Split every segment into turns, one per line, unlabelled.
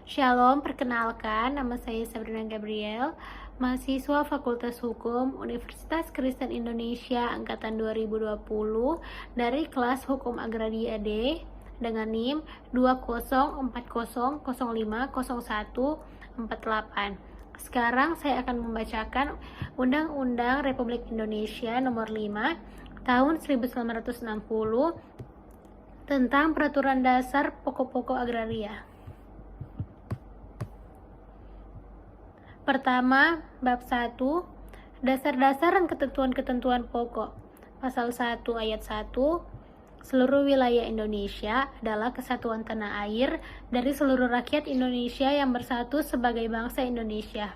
Shalom, perkenalkan, nama saya Sabrina Gabriel, mahasiswa Fakultas Hukum Universitas Kristen Indonesia Angkatan 2020 dari kelas Hukum Agraria D dengan NIM 2040050148. Sekarang saya akan membacakan Undang-Undang Republik Indonesia Nomor 5 Tahun 1960 tentang Peraturan Dasar Pokok-pokok Agraria. Pertama, Bab 1, Dasar-dasar dan ketentuan-ketentuan pokok. Pasal 1 ayat 1, seluruh wilayah Indonesia adalah kesatuan tanah air dari seluruh rakyat Indonesia yang bersatu sebagai bangsa Indonesia.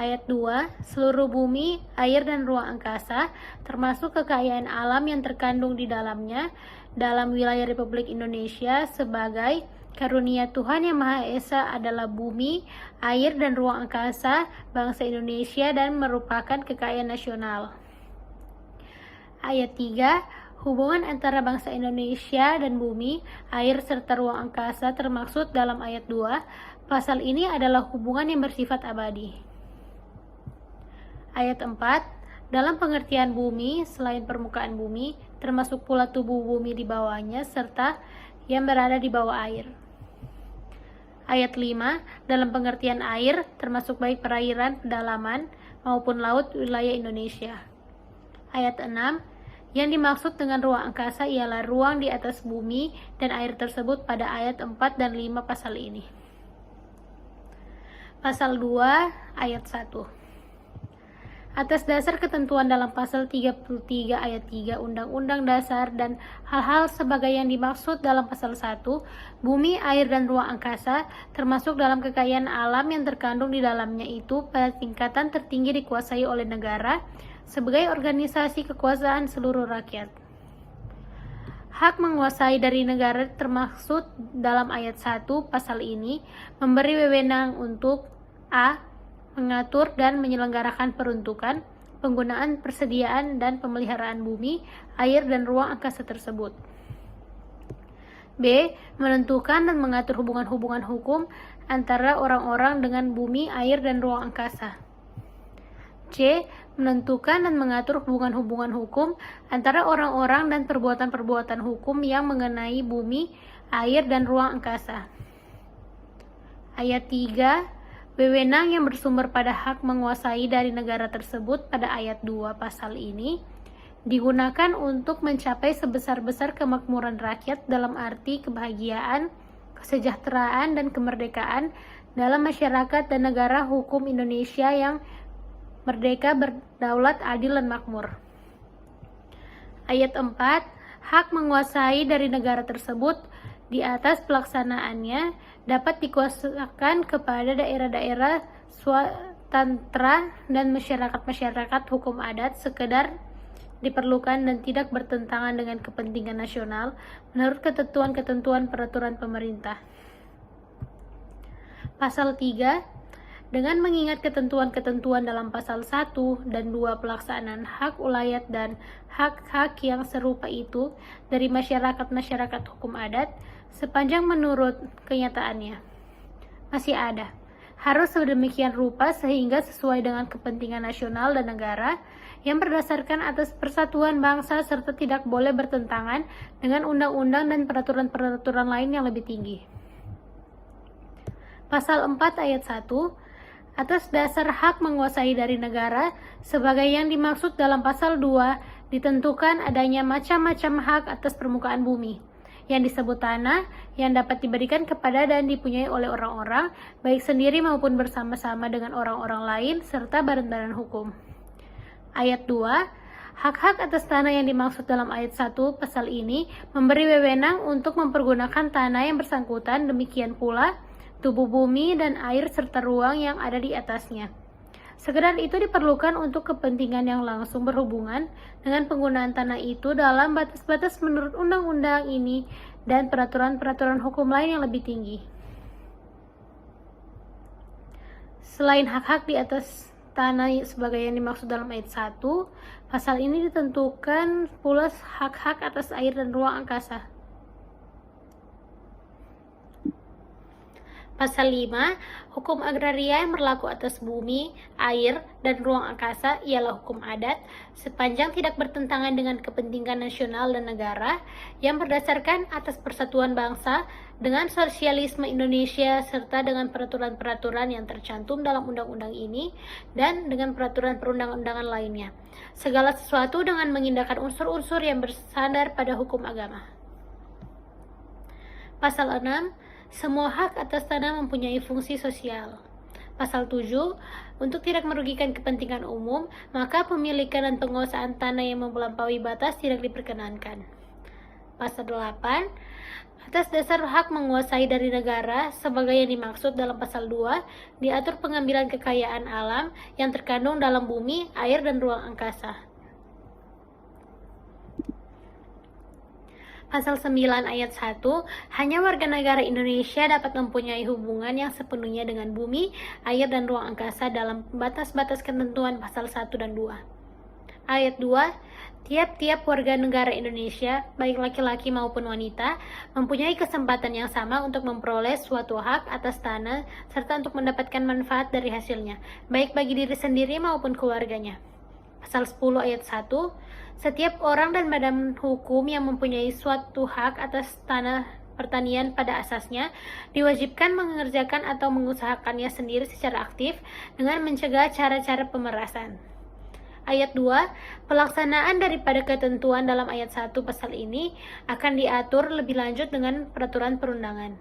Ayat 2, seluruh bumi, air dan ruang angkasa, termasuk kekayaan alam yang terkandung di dalamnya, dalam wilayah Republik Indonesia sebagai karunia Tuhan Yang Maha Esa adalah bumi, air, dan ruang angkasa bangsa Indonesia dan merupakan kekayaan nasional. Ayat 3, hubungan antara bangsa Indonesia dan bumi, air, serta ruang angkasa termaksud dalam ayat 2. Pasal ini adalah hubungan yang bersifat abadi. Ayat 4, dalam pengertian bumi, selain permukaan bumi, termasuk pula tubuh bumi di bawahnya, serta yang berada di bawah air. Ayat 5, dalam pengertian air, termasuk baik perairan, pedalaman, maupun laut wilayah Indonesia. Ayat 6, yang dimaksud dengan ruang angkasa ialah ruang di atas bumi dan air tersebut pada ayat 4 dan 5 pasal ini. Pasal 2, ayat 1. Atas dasar ketentuan dalam pasal 33 ayat 3 Undang-Undang Dasar dan hal-hal sebagai yang dimaksud dalam pasal 1, bumi, air, dan ruang angkasa, termasuk dalam kekayaan alam yang terkandung di dalamnya itu pada tingkatan tertinggi dikuasai oleh negara sebagai organisasi kekuasaan seluruh rakyat. Hak menguasai dari negara termaksud dalam ayat 1 pasal ini memberi wewenang untuk a. mengatur dan menyelenggarakan peruntukan, penggunaan, persediaan, dan pemeliharaan bumi, air, dan ruang angkasa tersebut. B. Menentukan dan mengatur hubungan-hubungan hukum antara orang-orang dengan bumi, air, dan ruang angkasa. C. Menentukan dan mengatur hubungan-hubungan hukum antara orang-orang dan perbuatan-perbuatan hukum yang mengenai bumi, air, dan ruang angkasa. Ayat 3. Wewenang yang bersumber pada hak menguasai dari negara tersebut pada ayat 2 pasal ini digunakan untuk mencapai sebesar-besar kemakmuran rakyat dalam arti kebahagiaan, kesejahteraan, dan kemerdekaan dalam masyarakat dan negara hukum Indonesia yang merdeka, berdaulat, adil, dan makmur. Ayat 4, hak menguasai dari negara tersebut di atas pelaksanaannya dapat dikuasakan kepada daerah-daerah swatantra dan masyarakat-masyarakat hukum adat sekedar diperlukan dan tidak bertentangan dengan kepentingan nasional menurut ketentuan-ketentuan peraturan pemerintah. Pasal 3, dengan mengingat ketentuan-ketentuan dalam pasal 1 dan 2 pelaksanaan hak ulayat dan hak-hak yang serupa itu dari masyarakat-masyarakat hukum adat, sepanjang menurut kenyataannya masih ada, harus sedemikian rupa sehingga sesuai dengan kepentingan nasional dan negara yang berdasarkan atas persatuan bangsa serta tidak boleh bertentangan dengan undang-undang dan peraturan-peraturan lain yang lebih tinggi. Pasal 4 ayat 1, atas dasar hak menguasai dari negara sebagai yang dimaksud dalam pasal 2 ditentukan adanya macam-macam hak atas permukaan bumi yang disebut tanah yang dapat diberikan kepada dan dipunyai oleh orang-orang baik sendiri maupun bersama-sama dengan orang-orang lain serta badan-badan hukum. Ayat 2, hak-hak atas tanah yang dimaksud dalam ayat 1 pasal ini memberi wewenang untuk mempergunakan tanah yang bersangkutan, demikian pula tubuh bumi dan air serta ruang yang ada di atasnya. Sekedar itu diperlukan untuk kepentingan yang langsung berhubungan dengan penggunaan tanah itu dalam batas-batas menurut undang-undang ini dan peraturan-peraturan hukum lain yang lebih tinggi. Selain hak-hak di atas tanah sebagai yang dimaksud dalam ayat 1, pasal ini ditentukan pula hak-hak atas air dan ruang angkasa. Pasal 5, hukum agraria yang berlaku atas bumi, air, dan ruang angkasa ialah hukum adat sepanjang tidak bertentangan dengan kepentingan nasional dan negara yang berdasarkan atas persatuan bangsa dengan sosialisme Indonesia serta dengan peraturan-peraturan yang tercantum dalam undang-undang ini dan dengan peraturan perundang-undangan lainnya. Segala sesuatu dengan mengindahkan unsur-unsur yang bersandar pada hukum agama. Pasal 6, semua hak atas tanah mempunyai fungsi sosial. Pasal 7, untuk tidak merugikan kepentingan umum, maka pemilikan dan penguasaan tanah yang melampaui batas tidak diperkenankan. Pasal 8, atas dasar hak menguasai dari negara, sebagai yang dimaksud dalam pasal 2, diatur pengambilan kekayaan alam yang terkandung dalam bumi, air, dan ruang angkasa. Pasal 9 ayat 1, hanya warga negara Indonesia dapat mempunyai hubungan yang sepenuhnya dengan bumi, air, dan ruang angkasa dalam batas-batas ketentuan pasal 1 dan 2. Ayat 2, tiap-tiap warga negara Indonesia, baik laki-laki maupun wanita, mempunyai kesempatan yang sama untuk memperoleh suatu hak atas tanah serta untuk mendapatkan manfaat dari hasilnya, baik bagi diri sendiri maupun keluarganya. Pasal 10 ayat 1, setiap orang dan badan hukum yang mempunyai suatu hak atas tanah pertanian pada asasnya diwajibkan mengerjakan atau mengusahakannya sendiri secara aktif dengan mencegah cara-cara pemerasan. Ayat 2, pelaksanaan daripada ketentuan dalam ayat 1 pasal ini akan diatur lebih lanjut dengan peraturan perundangan.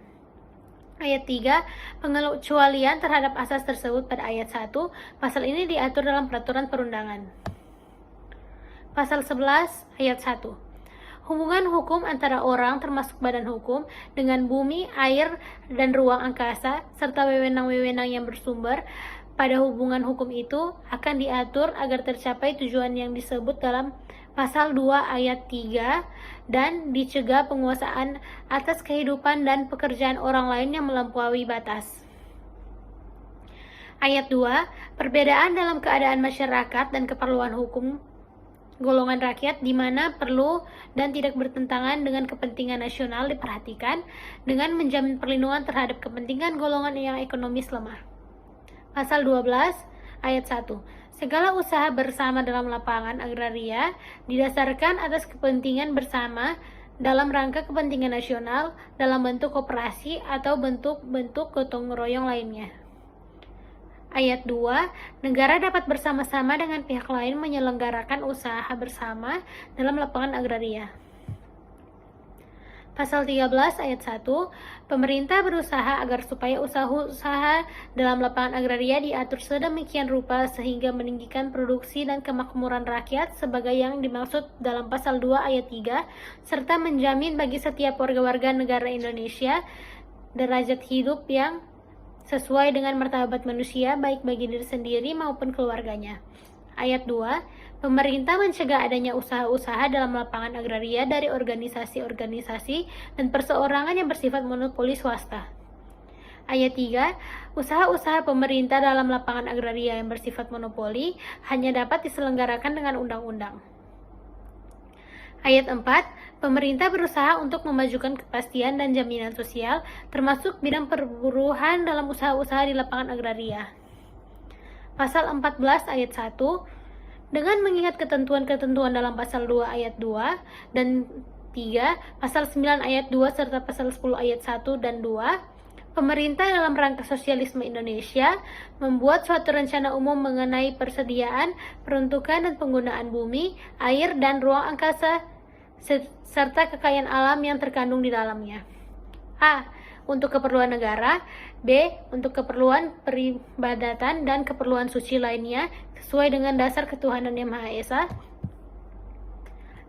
Ayat 3, pengecualian terhadap asas tersebut pada ayat 1 pasal ini diatur dalam peraturan perundangan. Pasal 11 ayat 1, hubungan hukum antara orang termasuk badan hukum dengan bumi, air, dan ruang angkasa serta wewenang-wewenang yang bersumber pada hubungan hukum itu akan diatur agar tercapai tujuan yang disebut dalam pasal 2 ayat 3 dan dicegah penguasaan atas kehidupan dan pekerjaan orang lain yang melampaui batas. Ayat 2, perbedaan dalam keadaan masyarakat dan keperluan hukum golongan rakyat di mana perlu dan tidak bertentangan dengan kepentingan nasional diperhatikan dengan menjamin perlindungan terhadap kepentingan golongan yang ekonomis lemah. Pasal 12 ayat 1, segala usaha bersama dalam lapangan agraria didasarkan atas kepentingan bersama dalam rangka kepentingan nasional dalam bentuk koperasi atau bentuk-bentuk gotong royong lainnya. Ayat 2, negara dapat bersama-sama dengan pihak lain menyelenggarakan usaha bersama dalam lapangan agraria. Pasal 13 ayat 1, pemerintah berusaha agar supaya usaha-usaha dalam lapangan agraria diatur sedemikian rupa sehingga meninggikan produksi dan kemakmuran rakyat sebagai yang dimaksud dalam pasal 2 ayat 3, serta menjamin bagi setiap warga-warga negara Indonesia derajat hidup yang sesuai dengan martabat manusia baik bagi diri sendiri maupun keluarganya. Ayat 2, pemerintah mencegah adanya usaha-usaha dalam lapangan agraria dari organisasi-organisasi dan perseorangan yang bersifat monopoli swasta. Ayat 3, usaha-usaha pemerintah dalam lapangan agraria yang bersifat monopoli hanya dapat diselenggarakan dengan undang-undang. Ayat 4, pemerintah berusaha untuk memajukan kepastian dan jaminan sosial, termasuk bidang perburuhan dalam usaha-usaha di lapangan agraria. Pasal 14 ayat 1, dengan mengingat ketentuan-ketentuan dalam pasal 2 ayat 2 dan 3, pasal 9 ayat 2 serta pasal 10 ayat 1 dan 2, pemerintah dalam rangka sosialisme Indonesia membuat suatu rencana umum mengenai persediaan, peruntukan dan penggunaan bumi, air dan ruang angkasa serta kekayaan alam yang terkandung di dalamnya. A. Untuk keperluan negara. B. Untuk keperluan peribadatan dan keperluan suci lainnya sesuai dengan dasar ketuhanan yang Maha Esa.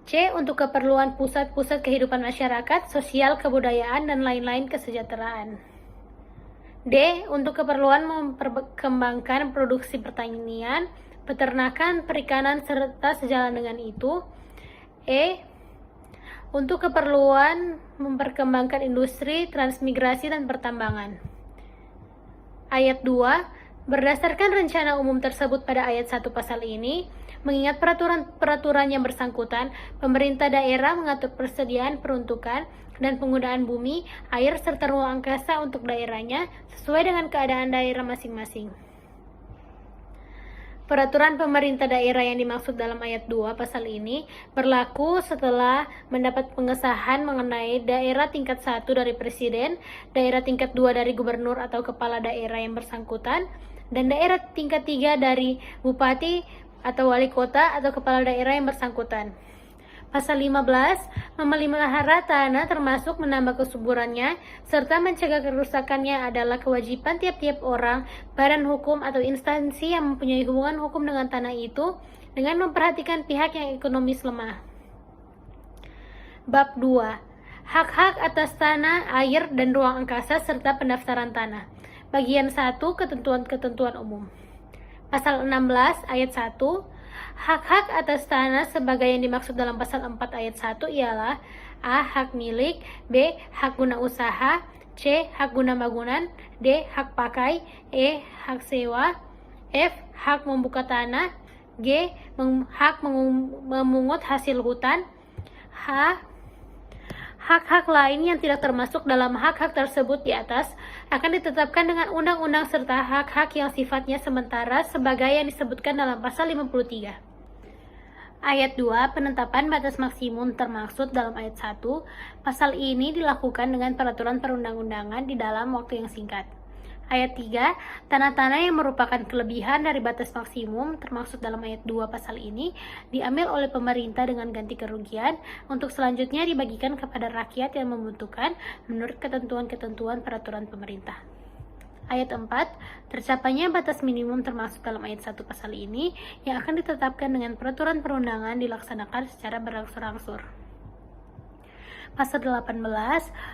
C. Untuk keperluan pusat-pusat kehidupan masyarakat, sosial, kebudayaan, dan lain-lain kesejahteraan. D. Untuk keperluan memperkembangkan produksi pertanian, peternakan, perikanan, serta sejalan dengan itu. E. Untuk keperluan memperkembangkan industri, transmigrasi, dan pertambangan. Ayat 2, berdasarkan rencana umum tersebut pada ayat 1 pasal ini, Mengingat peraturan yang bersangkutan, pemerintah daerah mengatur persediaan, peruntukan, dan penggunaan bumi, air, serta ruang angkasa untuk daerahnya sesuai dengan keadaan daerah masing-masing. Peraturan pemerintah daerah yang dimaksud dalam ayat 2 pasal ini berlaku setelah mendapat pengesahan mengenai daerah tingkat 1 dari Presiden, daerah tingkat 2 dari Gubernur atau Kepala Daerah yang bersangkutan, dan daerah tingkat 3 dari Bupati atau Wali Kota atau Kepala Daerah yang bersangkutan. Pasal 15, memelihara tanah termasuk menambah kesuburannya serta mencegah kerusakannya adalah kewajiban tiap-tiap orang, badan hukum atau instansi yang mempunyai hubungan hukum dengan tanah itu dengan memperhatikan pihak yang ekonomis lemah. Bab 2. Hak-hak atas tanah, air, dan ruang angkasa serta pendaftaran tanah. Bagian 1. Ketentuan-ketentuan umum. Pasal 16 ayat 1. Hak-hak atas tanah sebagai yang dimaksud dalam pasal 4 ayat 1 ialah A. Hak milik, B. Hak guna usaha, C. Hak guna bangunan, D. Hak pakai, E. Hak sewa, F. Hak membuka tanah, G. Hak memungut hasil hutan, H. Hak-hak lain yang tidak termasuk dalam hak-hak tersebut di atas akan ditetapkan dengan undang-undang serta hak-hak yang sifatnya sementara sebagai yang disebutkan dalam pasal 53. Ayat 2, penetapan batas maksimum termaksud dalam ayat 1. Pasal ini dilakukan dengan peraturan perundang-undangan di dalam waktu yang singkat. Ayat 3, tanah-tanah yang merupakan kelebihan dari batas maksimum termaksud dalam ayat 2 pasal ini diambil oleh pemerintah dengan ganti kerugian untuk selanjutnya dibagikan kepada rakyat yang membutuhkan menurut ketentuan-ketentuan peraturan pemerintah. Ayat 4, tercapainya batas minimum termasuk dalam ayat 1 pasal ini yang akan ditetapkan dengan peraturan perundangan dilaksanakan secara berangsur-angsur. Pasal 18,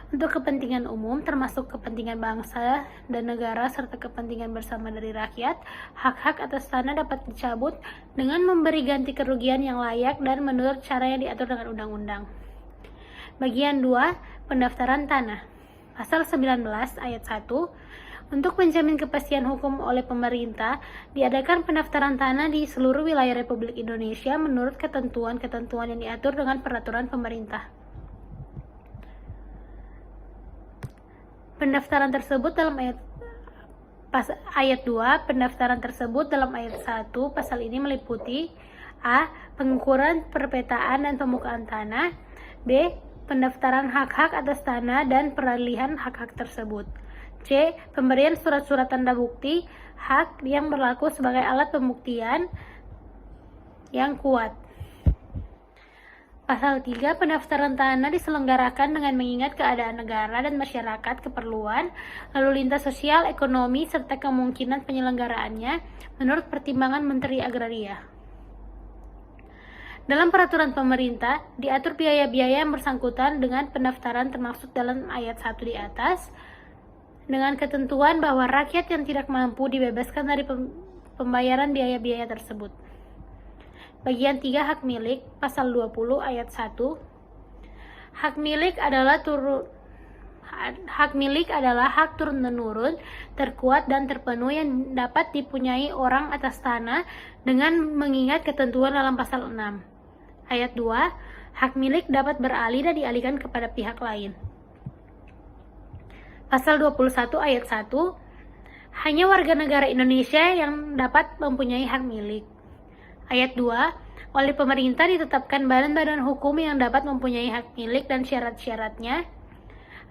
untuk kepentingan umum termasuk kepentingan bangsa dan negara serta kepentingan bersama dari rakyat, hak-hak atas tanah dapat dicabut dengan memberi ganti kerugian yang layak dan menurut cara yang diatur dengan undang-undang. Bagian 2, pendaftaran tanah. Pasal 19 ayat 1, untuk menjamin kepastian hukum oleh pemerintah, diadakan pendaftaran tanah di seluruh wilayah Republik Indonesia menurut ketentuan-ketentuan yang diatur dengan peraturan pemerintah. Pendaftaran tersebut dalam ayat 2, pendaftaran tersebut dalam ayat 1 pasal ini meliputi A. Pengukuran, perpetaan, dan pembukaan tanah, B. Pendaftaran hak-hak atas tanah dan peralihan hak-hak tersebut, C. Pemberian surat-surat tanda bukti hak yang berlaku sebagai alat pembuktian yang kuat. Pasal 3, pendaftaran tanah diselenggarakan dengan mengingat keadaan negara dan masyarakat, keperluan, lalu lintas sosial, ekonomi, serta kemungkinan penyelenggaraannya menurut pertimbangan Menteri Agraria. Dalam peraturan pemerintah, diatur biaya-biaya yang bersangkutan dengan pendaftaran termaksud dalam ayat 1 di atas, dengan ketentuan bahwa rakyat yang tidak mampu dibebaskan dari pembayaran biaya-biaya tersebut. Bagian 3, hak milik, pasal 20 ayat 1. Hak milik adalah hak turun-menurun, terkuat dan terpenuh yang dapat dipunyai orang atas tanah dengan mengingat ketentuan dalam pasal 6. Ayat 2, hak milik dapat beralih dan dialihkan kepada pihak lain. Pasal 21 ayat 1, hanya warga negara Indonesia yang dapat mempunyai hak milik. Ayat 2, oleh pemerintah ditetapkan badan-badan hukum yang dapat mempunyai hak milik dan syarat-syaratnya.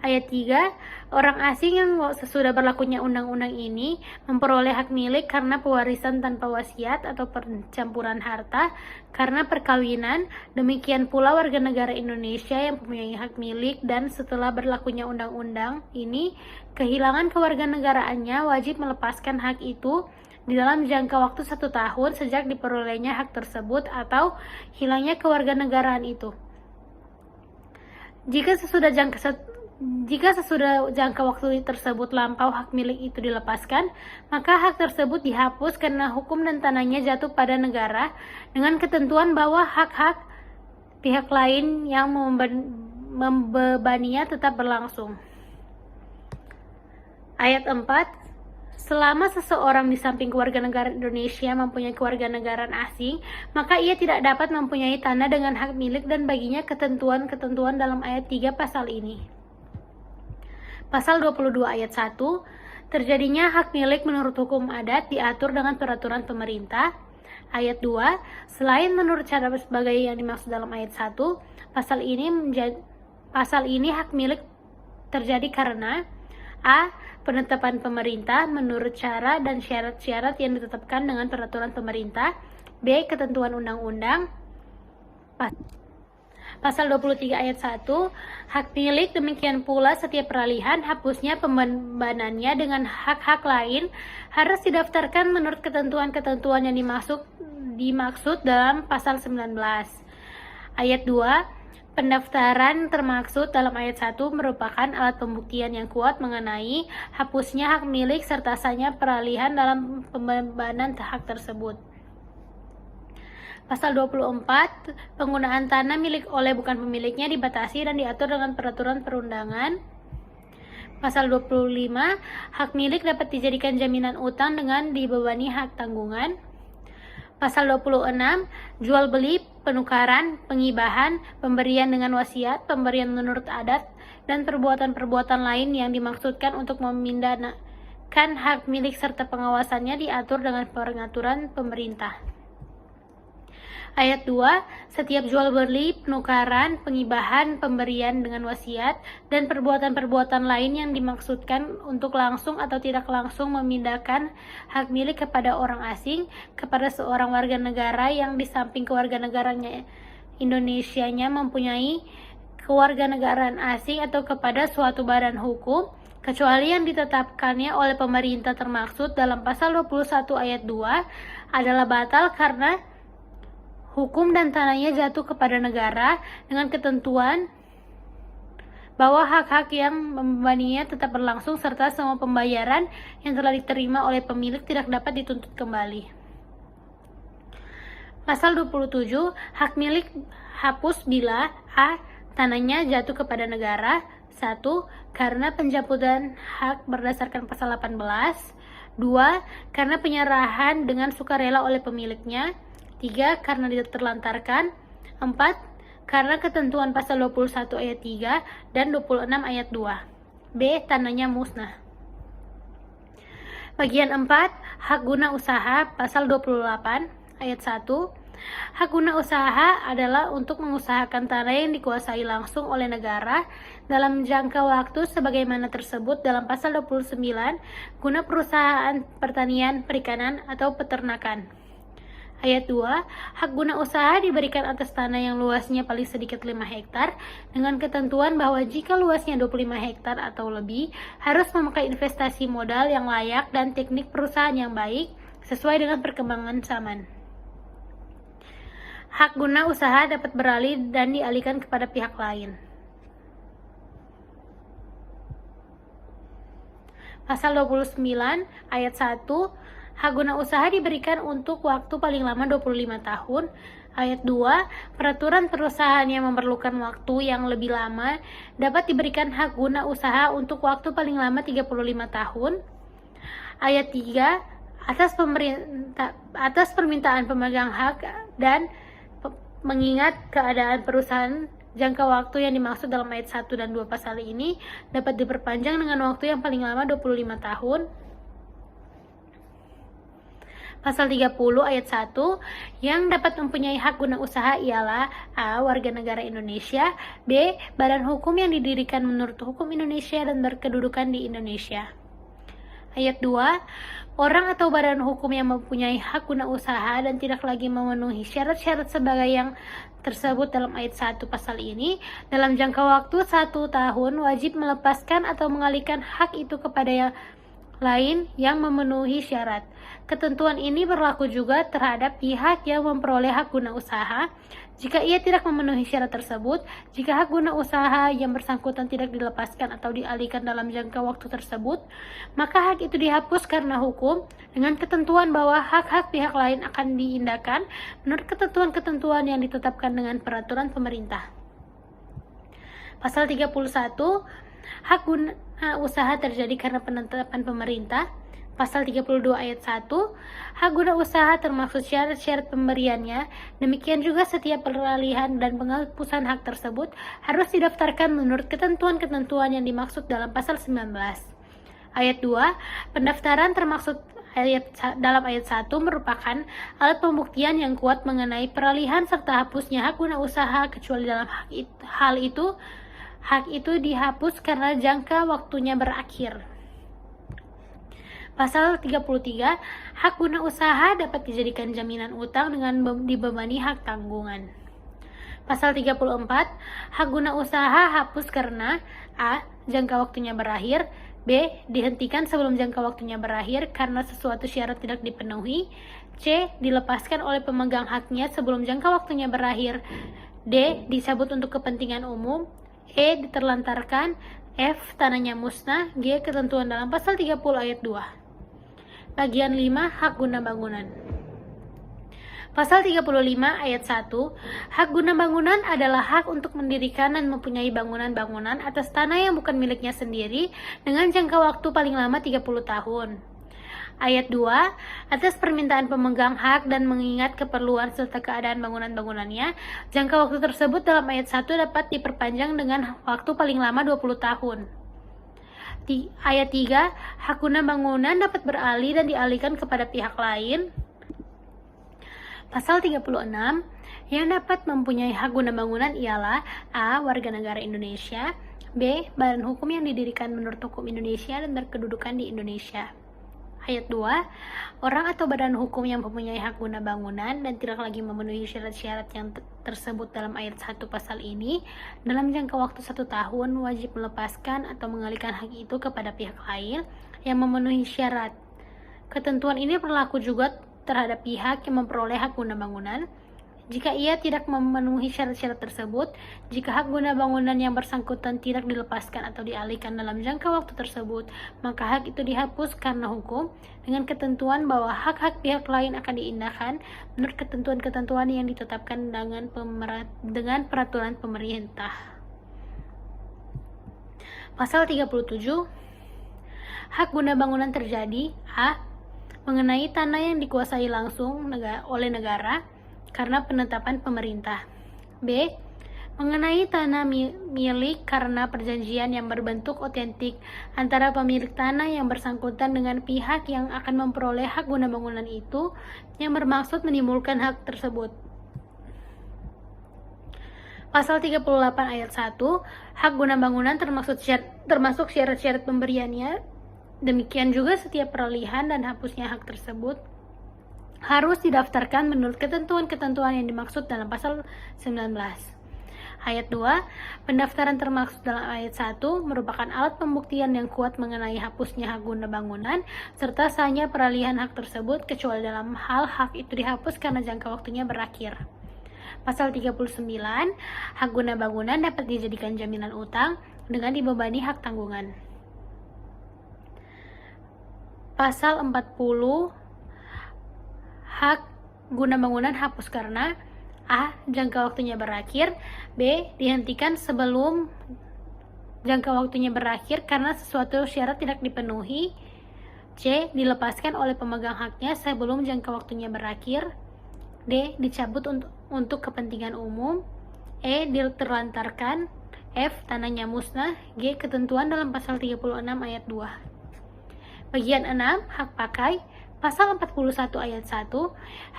Ayat 3, orang asing yang sesudah berlakunya undang-undang ini memperoleh hak milik karena pewarisan tanpa wasiat atau pencampuran harta karena perkawinan, demikian pula warga negara Indonesia yang mempunyai hak milik dan setelah berlakunya undang-undang ini kehilangan kewarganegaraannya wajib melepaskan hak itu di dalam jangka waktu 1 tahun sejak diperolehnya hak tersebut atau hilangnya kewarganegaraan itu. Jika sesudah jangka waktu tersebut lampau hak milik itu dilepaskan, maka hak tersebut dihapus karena hukum dan tanahnya jatuh pada negara dengan ketentuan bahwa hak-hak pihak lain yang membebaninya tetap berlangsung. Ayat 4, Selama seseorang di samping kewarganegaraan Indonesia mempunyai kewarganegaraan asing, maka ia tidak dapat mempunyai tanah dengan hak milik dan baginya ketentuan-ketentuan dalam ayat 3 pasal ini. Pasal 22 ayat 1, terjadinya hak milik menurut hukum adat diatur dengan peraturan pemerintah. Ayat 2, selain menurut cara sebagai yang dimaksud dalam ayat 1, pasal ini hak milik terjadi karena A. Penetapan pemerintah menurut cara dan syarat-syarat yang ditetapkan dengan peraturan pemerintah. B. Ketentuan undang-undang. Pasal 23 ayat 1, hak milik demikian pula setiap peralihan, hapusnya pembebanannya dengan hak-hak lain harus didaftarkan menurut ketentuan-ketentuan yang dimaksud dalam pasal 19. Ayat 2, pendaftaran termaksud dalam ayat 1 merupakan alat pembuktian yang kuat mengenai hapusnya hak milik serta sahnya peralihan dalam pembebanan hak tersebut. Pasal 24, penggunaan tanah milik oleh bukan pemiliknya dibatasi dan diatur dengan peraturan perundangan. Pasal 25, hak milik dapat dijadikan jaminan utang dengan dibebani hak tanggungan. Pasal 26, jual beli, penukaran, pengibahan, pemberian dengan wasiat, pemberian menurut adat, dan perbuatan-perbuatan lain yang dimaksudkan untuk memindahkan hak milik serta pengawasannya diatur dengan pengaturan pemerintah. Ayat 2, setiap jual beli, penukaran, pengibahan, pemberian dengan wasiat, dan perbuatan-perbuatan lain yang dimaksudkan untuk langsung atau tidak langsung memindahkan hak milik kepada orang asing, kepada seorang warga negara yang di samping kewarganegaraan Indonesianya mempunyai kewarganegaraan asing atau kepada suatu badan hukum, kecuali yang ditetapkannya oleh pemerintah termaksud dalam pasal 21 ayat 2 adalah batal karena hukum dan tanahnya jatuh kepada negara dengan ketentuan bahwa hak-hak yang membebaninya tetap berlangsung serta semua pembayaran yang telah diterima oleh pemilik tidak dapat dituntut kembali. Pasal 27, hak milik hapus bila A. tanahnya jatuh kepada negara. 1. Karena pencabutan hak berdasarkan pasal 18. 2. Karena penyerahan dengan sukarela oleh pemiliknya. 3. Karena diterlantarkan. 4. Karena ketentuan pasal 21 ayat 3 dan 26 ayat 2. B. Tanahnya musnah. Bagian 4. Hak guna usaha pasal 28 ayat 1. Hak guna usaha adalah untuk mengusahakan tanah yang dikuasai langsung oleh negara dalam jangka waktu sebagaimana tersebut dalam pasal 29 guna perusahaan pertanian, perikanan, atau peternakan. Ayat 2, hak guna usaha diberikan atas tanah yang luasnya paling sedikit 5 hektar dengan ketentuan bahwa jika luasnya 25 hektar atau lebih harus memakai investasi modal yang layak dan teknik perusahaan yang baik sesuai dengan perkembangan zaman. Hak guna usaha dapat beralih dan dialihkan kepada pihak lain. Pasal 29 ayat 1, hak guna usaha diberikan untuk waktu paling lama 25 tahun. Ayat 2, peraturan perusahaan yang memerlukan waktu yang lebih lama dapat diberikan hak guna usaha untuk waktu paling lama 35 tahun. Ayat 3, atas permintaan pemegang hak dan mengingat keadaan perusahaan, jangka waktu yang dimaksud dalam ayat 1 dan 2 pasal ini dapat diperpanjang dengan waktu yang paling lama 25 tahun. Pasal 30 ayat 1, yang dapat mempunyai hak guna usaha ialah A. Warga negara Indonesia, B. Badan hukum yang didirikan menurut hukum Indonesia dan berkedudukan di Indonesia. Ayat 2, orang atau badan hukum yang mempunyai hak guna usaha dan tidak lagi memenuhi syarat-syarat sebagai yang tersebut dalam ayat 1 pasal ini, dalam jangka waktu 1 tahun wajib melepaskan atau mengalihkan hak itu kepada yang lain yang memenuhi syarat. Ketentuan ini berlaku juga terhadap pihak yang memperoleh hak guna usaha. Jika ia tidak memenuhi syarat tersebut, jika hak guna usaha yang bersangkutan tidak dilepaskan atau dialihkan dalam jangka waktu tersebut, maka hak itu dihapus karena hukum dengan ketentuan bahwa hak-hak pihak lain akan diindahkan menurut ketentuan-ketentuan yang ditetapkan dengan peraturan pemerintah. Pasal 31, hak guna usaha terjadi karena penetapan pemerintah. Pasal 32 ayat 1, hak guna usaha termaksud syarat-syarat pemberiannya. Demikian juga setiap peralihan dan penghapusan hak tersebut harus didaftarkan menurut ketentuan-ketentuan yang dimaksud dalam pasal 19. Ayat 2, pendaftaran termaksud dalam ayat 1 merupakan alat pembuktian yang kuat mengenai peralihan serta hapusnya hak guna usaha, kecuali dalam hak itu dihapus karena jangka waktunya berakhir. Pasal 33, hak guna usaha dapat dijadikan jaminan utang dengan dibebani hak tanggungan. Pasal 34, hak guna usaha hapus karena A. Jangka waktunya berakhir, B. Dihentikan sebelum jangka waktunya berakhir karena sesuatu syarat tidak dipenuhi, C. Dilepaskan oleh pemegang haknya sebelum jangka waktunya berakhir, D. Dicabut untuk kepentingan umum, E. Diterlantarkan, F. Tanahnya musnah, G. Ketentuan dalam pasal 30 ayat 2. Bagian 5, hak guna bangunan. Pasal 35 ayat 1, hak guna bangunan adalah hak untuk mendirikan dan mempunyai bangunan-bangunan atas tanah yang bukan miliknya sendiri dengan jangka waktu paling lama 30 tahun. Ayat 2, atas permintaan pemegang hak dan mengingat keperluan serta keadaan bangunan-bangunannya, jangka waktu tersebut dalam ayat 1 dapat diperpanjang dengan waktu paling lama 20 tahun. Ayat 3, hak guna bangunan dapat beralih dan dialihkan kepada pihak lain. Pasal 36, yang dapat mempunyai hak guna bangunan ialah A. Warga negara Indonesia, B. Badan hukum yang didirikan menurut hukum Indonesia dan berkedudukan di Indonesia. Ayat 2, orang atau badan hukum yang mempunyai hak guna bangunan dan tidak lagi memenuhi syarat-syarat yang tersebut dalam ayat 1 pasal ini, dalam jangka waktu 1 tahun wajib melepaskan atau mengalihkan hak itu kepada pihak lain yang memenuhi syarat. Ketentuan ini berlaku juga terhadap pihak yang memperoleh hak guna bangunan. Jika ia tidak memenuhi syarat-syarat tersebut, jika hak guna bangunan yang bersangkutan tidak dilepaskan atau dialihkan dalam jangka waktu tersebut, maka hak itu dihapus karena hukum, dengan ketentuan bahwa hak-hak pihak lain akan diindahkan menurut ketentuan-ketentuan yang ditetapkan dengan peraturan pemerintah. Pasal 37, hak guna bangunan terjadi A. Mengenai tanah yang dikuasai langsung oleh negara karena penetapan pemerintah, B. Mengenai tanah milik karena perjanjian yang berbentuk otentik antara pemilik tanah yang bersangkutan dengan pihak yang akan memperoleh hak guna bangunan itu yang bermaksud menimbulkan hak tersebut. Pasal 38 ayat 1, hak guna bangunan termasuk syarat-syarat pemberiannya. Demikian juga setiap peralihan dan hapusnya hak tersebut harus didaftarkan menurut ketentuan-ketentuan yang dimaksud dalam pasal 19. Ayat 2, pendaftaran termaksud dalam ayat 1 merupakan alat pembuktian yang kuat mengenai hapusnya hak guna bangunan serta sahnya peralihan hak tersebut, kecuali dalam hal hak itu dihapus karena jangka waktunya berakhir. Pasal 39, hak guna bangunan dapat dijadikan jaminan utang dengan dibebani hak tanggungan. Pasal 40, hak guna bangunan hapus karena A. Jangka waktunya berakhir, B. Dihentikan sebelum jangka waktunya berakhir karena sesuatu syarat tidak dipenuhi, C. Dilepaskan oleh pemegang haknya sebelum jangka waktunya berakhir, D. Dicabut untuk kepentingan umum, E. Diterlantarkan, F. Tanahnya musnah, G. Ketentuan dalam pasal 36 ayat 2. Bagian 6, hak pakai. Pasal 41 ayat 1,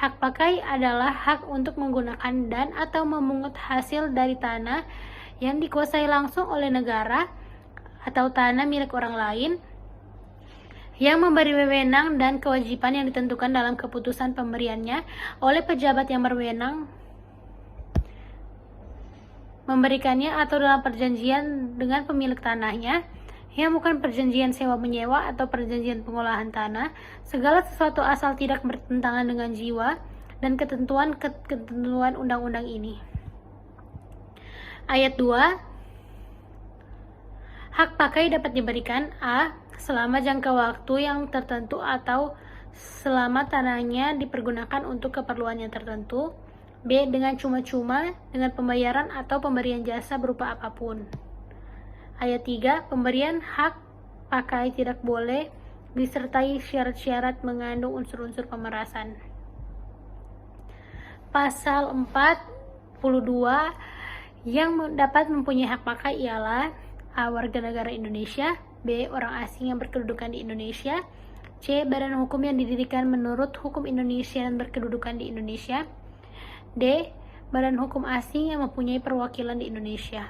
hak pakai adalah hak untuk menggunakan dan atau memungut hasil dari tanah yang dikuasai langsung oleh negara atau tanah milik orang lain yang memberi wewenang dan kewajiban yang ditentukan dalam keputusan pemberiannya oleh pejabat yang berwenang memberikannya atau dalam perjanjian dengan pemilik tanahnya yang bukan perjanjian sewa-menyewa atau perjanjian pengolahan tanah, segala sesuatu asal tidak bertentangan dengan jiwa dan ketentuan undang-undang ini. Ayat 2, hak pakai dapat diberikan A. Selama jangka waktu yang tertentu atau selama tanahnya dipergunakan untuk keperluan yang tertentu, B. Dengan cuma-cuma, dengan pembayaran atau pemberian jasa berupa apapun. Ayat 3, pemberian hak pakai tidak boleh disertai syarat-syarat mengandung unsur-unsur pemerasan. Pasal 42 yang dapat mempunyai hak pakai ialah A. Warga negara Indonesia, B. Orang asing yang berkedudukan di Indonesia, C. Badan hukum yang didirikan menurut hukum Indonesia dan berkedudukan di Indonesia, D. Badan hukum asing yang mempunyai perwakilan di Indonesia.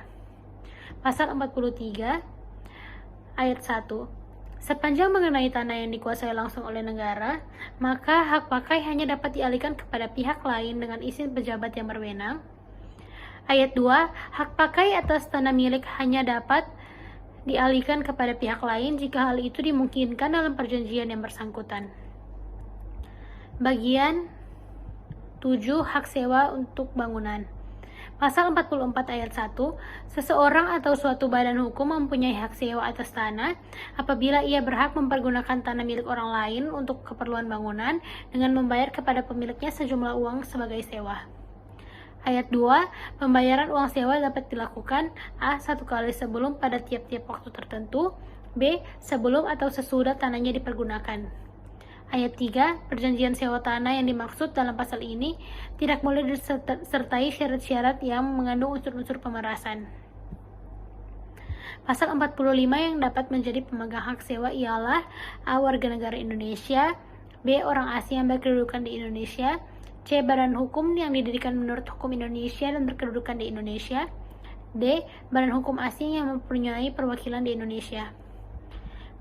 Pasal 43 ayat 1. Sepanjang mengenai tanah yang dikuasai langsung oleh negara, maka hak pakai hanya dapat dialihkan kepada pihak lain dengan izin pejabat yang berwenang. Ayat 2. Hak pakai atas tanah milik hanya dapat dialihkan kepada pihak lain jika hal itu dimungkinkan dalam perjanjian yang bersangkutan. Bagian 7. Hak sewa untuk bangunan. Pasal 44 ayat 1, seseorang atau suatu badan hukum mempunyai hak sewa atas tanah apabila ia berhak mempergunakan tanah milik orang lain untuk keperluan bangunan dengan membayar kepada pemiliknya sejumlah uang sebagai sewa. Ayat 2, pembayaran uang sewa dapat dilakukan A. Satu kali sebelum pada tiap-tiap waktu tertentu, B. Sebelum atau sesudah tanahnya dipergunakan. Ayat 3, perjanjian sewa tanah yang dimaksud dalam pasal ini tidak boleh disertai syarat-syarat yang mengandung unsur-unsur pemerasan. Pasal 45 yang dapat menjadi pemegang hak sewa ialah A. Warga negara Indonesia, B. Orang asing yang berkedudukan di Indonesia, C. Badan hukum yang didirikan menurut hukum Indonesia dan berkedudukan di Indonesia, D. Badan hukum asing yang mempunyai perwakilan di Indonesia.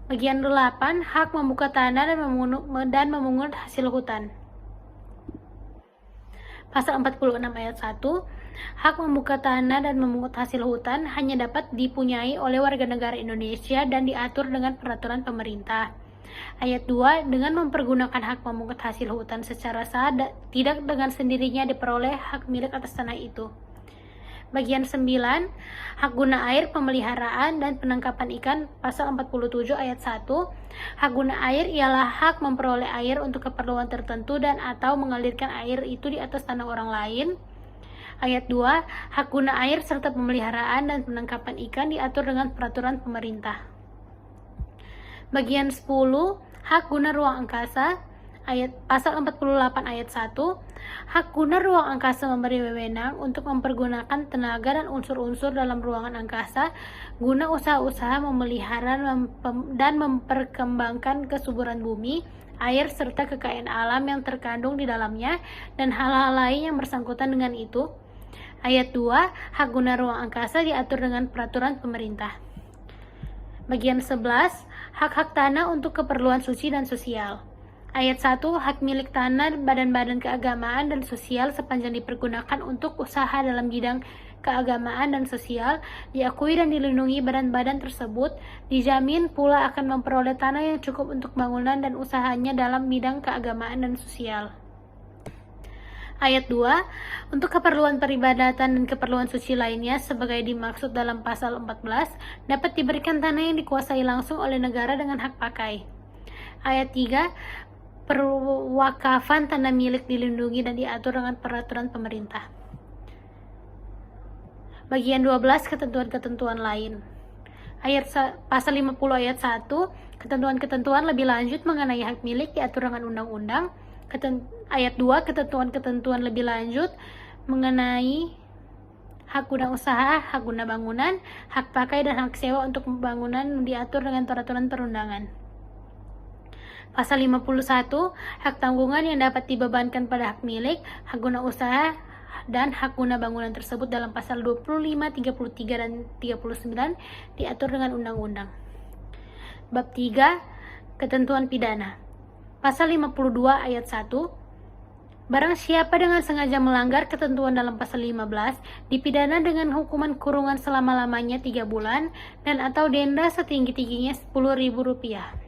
Bagian 8. Hak membuka tanah dan memungut hasil hutan. Pasal 46 ayat 1. Hak membuka tanah dan memungut hasil hutan hanya dapat dipunyai oleh warga negara Indonesia dan diatur dengan peraturan pemerintah. Ayat 2. Dengan mempergunakan hak memungut hasil hutan secara sah, tidak dengan sendirinya diperoleh hak milik atas tanah itu. Bagian 9. Hak guna air, pemeliharaan, dan penangkapan ikan. Pasal 47 ayat 1. Hak guna air ialah hak memperoleh air untuk keperluan tertentu dan atau mengalirkan air itu di atas tanah orang lain. Ayat 2. Hak guna air serta pemeliharaan dan penangkapan ikan diatur dengan peraturan pemerintah. Bagian 10. Hak guna ruang angkasa. Pasal 48 ayat 1. Hak guna ruang angkasa memberi wewenang untuk mempergunakan tenaga dan unsur-unsur dalam ruangan angkasa guna usaha-usaha memelihara dan memperkembangkan kesuburan bumi, air, serta kekayaan alam yang terkandung di dalamnya dan hal-hal lain yang bersangkutan dengan itu. Ayat 2. Hak guna ruang angkasa diatur dengan peraturan pemerintah. Bagian 11. Hak-hak tanah untuk keperluan suci dan sosial. Ayat 1. Hak milik tanah badan-badan keagamaan dan sosial sepanjang dipergunakan untuk usaha dalam bidang keagamaan dan sosial, diakui dan dilindungi badan-badan tersebut, dijamin pula akan memperoleh tanah yang cukup untuk bangunan dan usahanya dalam bidang keagamaan dan sosial. Ayat 2. Untuk keperluan peribadatan dan keperluan suci lainnya sebagai dimaksud dalam pasal 14, dapat diberikan tanah yang dikuasai langsung oleh negara dengan hak pakai. Ayat 3. Perwakafan tanah milik dilindungi dan diatur dengan peraturan pemerintah. Bagian 12. Ketentuan-ketentuan lain. Pasal 50 ayat 1. Ketentuan-ketentuan lebih lanjut mengenai hak milik diatur dengan undang-undang. Ayat 2. Ketentuan-ketentuan lebih lanjut mengenai hak guna usaha, hak guna bangunan, hak pakai dan hak sewa untuk bangunan diatur dengan peraturan perundangan. Pasal 51. Hak tanggungan yang dapat dibebankan pada hak milik, hak guna usaha, dan hak guna bangunan tersebut dalam pasal 25, 33, dan 39 diatur dengan undang-undang. Bab 3. Ketentuan pidana. Pasal 52 ayat 1. Barang siapa dengan sengaja melanggar ketentuan dalam pasal 15 dipidana dengan hukuman kurungan selama-lamanya 3 bulan dan atau denda setinggi-tingginya Rp10.000.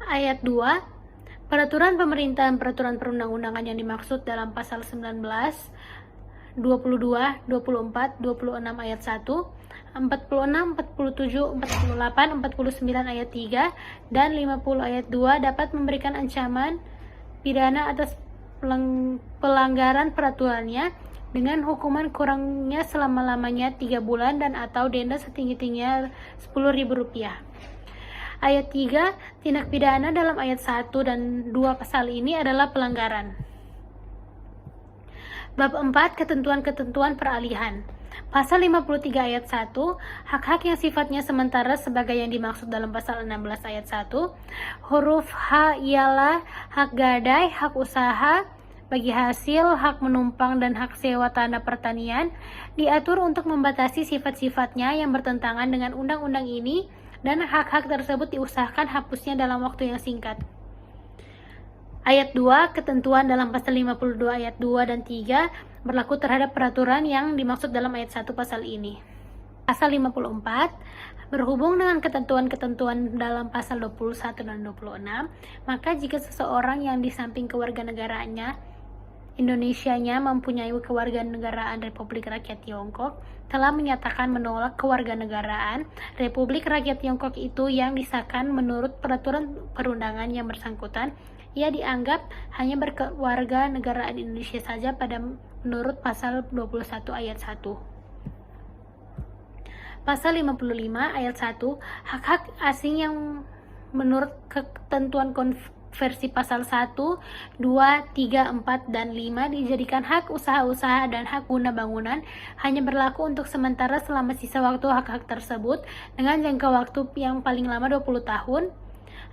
Ayat 2. Peraturan pemerintah dan peraturan perundang-undangan yang dimaksud dalam pasal 19, 22, 24, 26 ayat 1, 46, 47, 48, 49 ayat 3, dan 50 ayat 2 dapat memberikan ancaman pidana atas pelanggaran peraturannya dengan hukuman kurangnya selama-lamanya 3 bulan dan atau denda setinggi-tingginya Rp10.000. Ayat 3, tindak pidana dalam ayat 1 dan 2 pasal ini adalah pelanggaran. Bab 4, ketentuan-ketentuan peralihan. Pasal 53 ayat 1, hak-hak yang sifatnya sementara sebagai yang dimaksud dalam pasal 16 ayat 1. Huruf H ialah hak gadai, hak usaha bagi hasil, hak menumpang, dan hak sewa tanah pertanian diatur untuk membatasi sifat-sifatnya yang bertentangan dengan undang-undang ini, dan hak-hak tersebut diusahakan hapusnya dalam waktu yang singkat. Ayat 2, ketentuan dalam pasal 52 ayat 2 dan 3 berlaku terhadap peraturan yang dimaksud dalam ayat 1 pasal ini. Pasal 54, berhubung dengan ketentuan-ketentuan dalam pasal 21 dan 26, maka jika seseorang yang di samping kewarganegaraannya Indonesianya mempunyai kewarganegaraan Republik Rakyat Tiongkok, telah menyatakan menolak kewarganegaraan Republik Rakyat Tiongkok itu yang disahkan menurut peraturan perundangan yang bersangkutan, ia dianggap hanya berkewarga negaraan Indonesia saja pada menurut pasal 21 ayat 1. Pasal 55 ayat 1, hak-hak asing yang menurut ketentuan konversi pasal 1, 2, 3, 4, dan 5 dijadikan hak usaha-usaha dan hak guna bangunan hanya berlaku untuk sementara selama sisa waktu hak-hak tersebut dengan jangka waktu yang paling lama 20 tahun.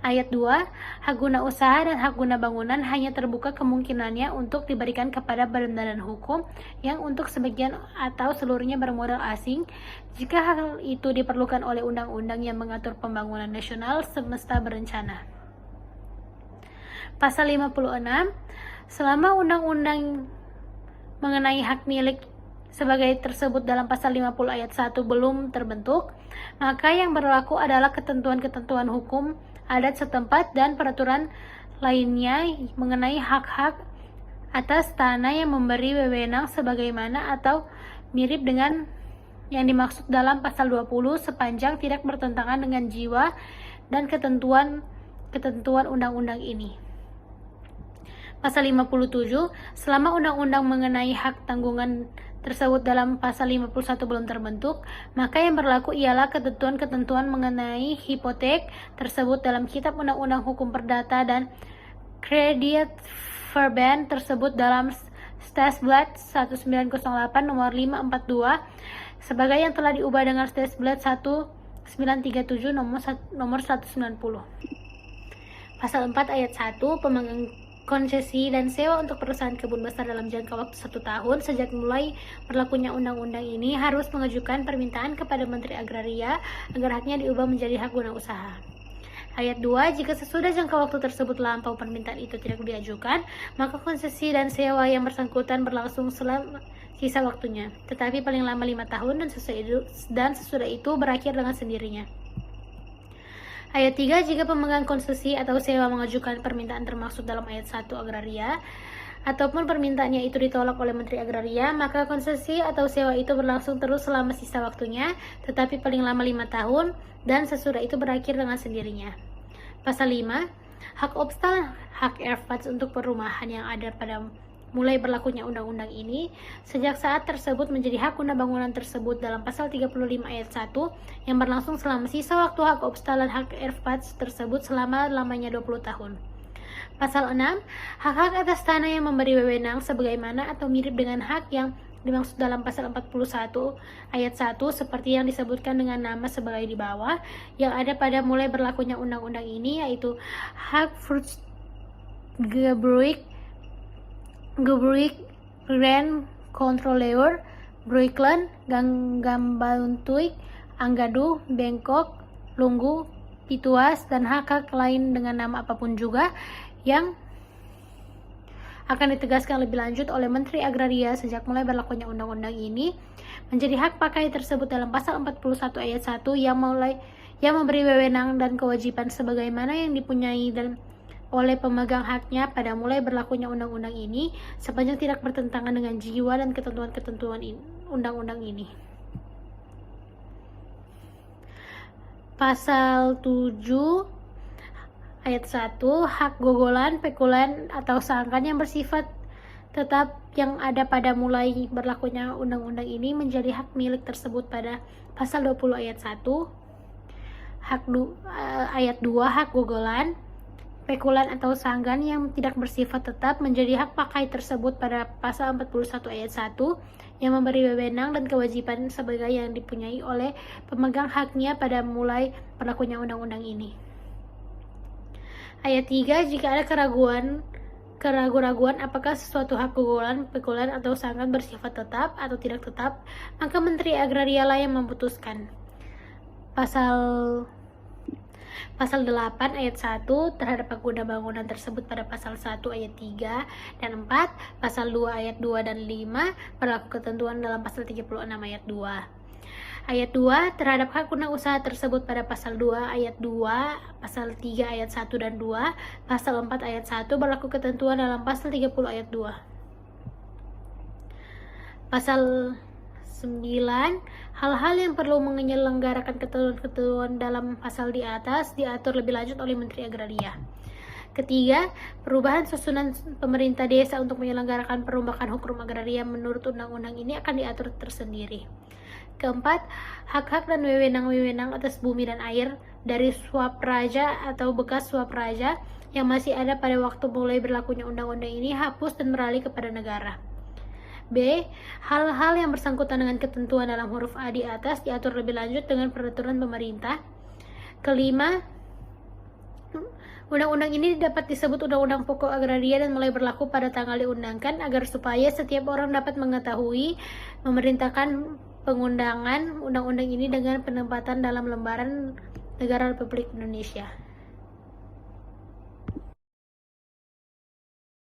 Ayat 2, hak guna usaha dan hak guna bangunan hanya terbuka kemungkinannya untuk diberikan kepada badan hukum yang untuk sebagian atau seluruhnya bermodal asing jika hal itu diperlukan oleh undang-undang yang mengatur pembangunan nasional semesta berencana. Pasal 56, selama undang-undang mengenai hak milik sebagai tersebut dalam pasal 50 ayat 1 belum terbentuk, maka yang berlaku adalah ketentuan-ketentuan hukum adat setempat dan peraturan lainnya mengenai hak-hak atas tanah yang memberi wewenang sebagaimana atau mirip dengan yang dimaksud dalam pasal 20 sepanjang tidak bertentangan dengan jiwa dan ketentuan undang-undang ini. Pasal 57, selama undang-undang mengenai hak tanggungan tersebut dalam pasal 51 belum terbentuk, maka yang berlaku ialah ketentuan-ketentuan mengenai hipotek tersebut dalam Kitab Undang-Undang Hukum Perdata dan Kredit Verban tersebut dalam Stadsblad 1908 nomor 542 sebagai yang telah diubah dengan Stadsblad 1937 nomor 190. Pasal 4 ayat 1, pemegang konsesi dan sewa untuk perusahaan kebun besar dalam jangka waktu 1 tahun sejak mulai berlakunya undang-undang ini harus mengajukan permintaan kepada Menteri Agraria agar haknya diubah menjadi hak guna usaha. Ayat 2, jika sesudah jangka waktu tersebut lampau permintaan itu tidak diajukan, maka konsesi dan sewa yang bersangkutan berlangsung selama sisa waktunya, tetapi paling lama 5 tahun dan sesudah itu berakhir dengan sendirinya. Ayat 3, jika pemegang konsesi atau sewa mengajukan permintaan termaksud dalam ayat 1 agraria, ataupun permintaannya itu ditolak oleh Menteri Agraria, maka konsesi atau sewa itu berlangsung terus selama sisa waktunya, tetapi paling lama 5 tahun, dan sesudah itu berakhir dengan sendirinya. Pasal 5, hak obstal, hak erfats untuk perumahan yang ada pada mulai berlakunya undang-undang ini, sejak saat tersebut menjadi hak guna bangunan tersebut dalam pasal 35 ayat 1 yang berlangsung selama sisa waktu hak obstal dan hak erfats tersebut selama-lamanya 20 tahun. Pasal 6, hak-hak atas tanah yang memberi wewenang sebagaimana atau mirip dengan hak yang dimaksud dalam pasal 41 ayat 1 seperti yang disebutkan dengan nama sebagai di bawah yang ada pada mulai berlakunya undang-undang ini, yaitu hak Gebruik, Grand Controller, Brooklyn, Gambauntuik, Anggadu, Bangkok, Lunggu, Pituas, dan hak-hak lain dengan nama apapun juga yang akan ditegaskan lebih lanjut oleh Menteri Agraria sejak mulai berlakunya undang-undang ini menjadi hak pakai tersebut dalam pasal 41 ayat 1 yang memberi wewenang dan kewajiban sebagaimana yang dipunyai dan oleh pemegang haknya pada mulai berlakunya undang-undang ini sepanjang tidak bertentangan dengan jiwa dan ketentuan-ketentuan undang-undang ini. Pasal 7 ayat 1, hak gogolan, pekulan, atau sangkan yang bersifat tetap yang ada pada mulai berlakunya undang-undang ini menjadi hak milik tersebut pada pasal 20 ayat 1. Ayat 2, hak gogolan, pekulan atau sanggan yang tidak bersifat tetap menjadi hak pakai tersebut pada pasal 41 ayat 1 yang memberi wewenang dan kewajiban sebagai yang dipunyai oleh pemegang haknya pada mulai berlakunya undang-undang ini. Ayat 3, jika ada keraguan apakah sesuatu hak gogolan, pekulan atau sanggan bersifat tetap atau tidak tetap, maka Menteri Agraria lah yang memutuskan. Pasal 8 ayat 1 terhadap hak guna bangunan tersebut pada pasal 1 ayat 3 dan 4, pasal 2 ayat 2 dan 5 berlaku ketentuan dalam pasal 36 ayat 2. Ayat 2 terhadap hak guna usaha tersebut pada pasal 2 ayat 2, pasal 3 ayat 1 dan 2, pasal 4 ayat 1 berlaku ketentuan dalam pasal 30 ayat 2. Pasal 9, hal-hal yang perlu menyelenggarakan ketentuan dalam pasal di atas diatur lebih lanjut oleh Menteri Agraria. Ketiga, perubahan susunan pemerintah desa untuk menyelenggarakan perombakan hukum agraria menurut undang-undang ini akan diatur tersendiri. Keempat, hak-hak dan wewenang-wewenang atas bumi dan air dari swapraja atau bekas swapraja yang masih ada pada waktu mulai berlakunya undang-undang ini hapus dan beralih kepada negara. B. Hal-hal yang bersangkutan dengan ketentuan dalam huruf A di atas diatur lebih lanjut dengan peraturan pemerintah. Kelima, undang-undang ini dapat disebut Undang-Undang Pokok Agraria dan mulai berlaku pada tanggal diundangkan agar supaya setiap orang dapat mengetahui memerintahkan pengundangan undang-undang ini dengan penempatan dalam lembaran Negara Republik Indonesia.